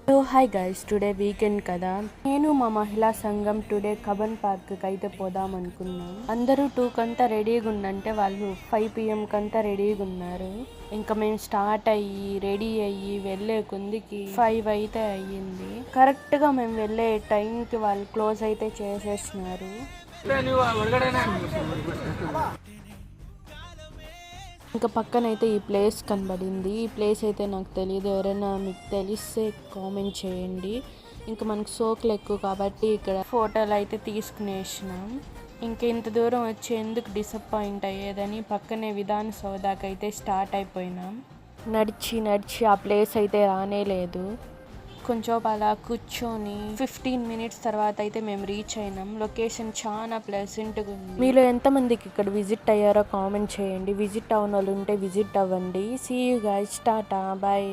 Hello hi guys, today weekend కదా. నేను మా మహిళా సంఘం టుడే కబన్ పార్క్ కి అయితే పోదాం అనుకున్నాం. అందరూ 2 కంతా రెడీగా ఉండంటే వాళ్ళు 5 PM కంతా రెడీగా ఉన్నారు. ఇంకా మేము స్టార్ట్ అయ్యి రెడీ అయ్యి వెళ్ళే కొందికి 5 అయితే అయ్యింది. కరెక్ట్ గా మేము వెళ్ళే టైంకి వాళ్ళు క్లోజ్ అయితే చేసేసినారు. ఇంకా పక్కనైతే ఈ ప్లేస్ కనబడింది. ఈ ప్లేస్ అయితే నాకు తెలియదు, ఎవరైనా మీకు తెలిస్తే కామెంట్ చేయండి. ఇంకా మనకు సోకులు ఎక్కువ కాబట్టి ఇక్కడ ఫోటోలు అయితే తీసుకునేసినాం. ఇంకా ఇంత దూరం వచ్చి ఎందుకు డిసప్పాయింట్ అయ్యేదని పక్కనే విధాన సౌదాకైతే స్టార్ట్ అయిపోయినాం. నడిచి ఆ ప్లేస్ అయితే రానే లేదు. కొంచెం అలా కూర్చొని 15 మినిట్స్ తర్వాత అయితే మేము రీచ్ అయినాం. లొకేషన్ చాలా ప్లెజెంట్గా ఉంది. మీలో ఎంతమందికి ఇక్కడ విజిట్ అయ్యారో కామెంట్ చేయండి. విజిట్ అవ్వని వాళ్ళు ఉంటే విజిట్ అవ్వండి. See you guys, tata, bye.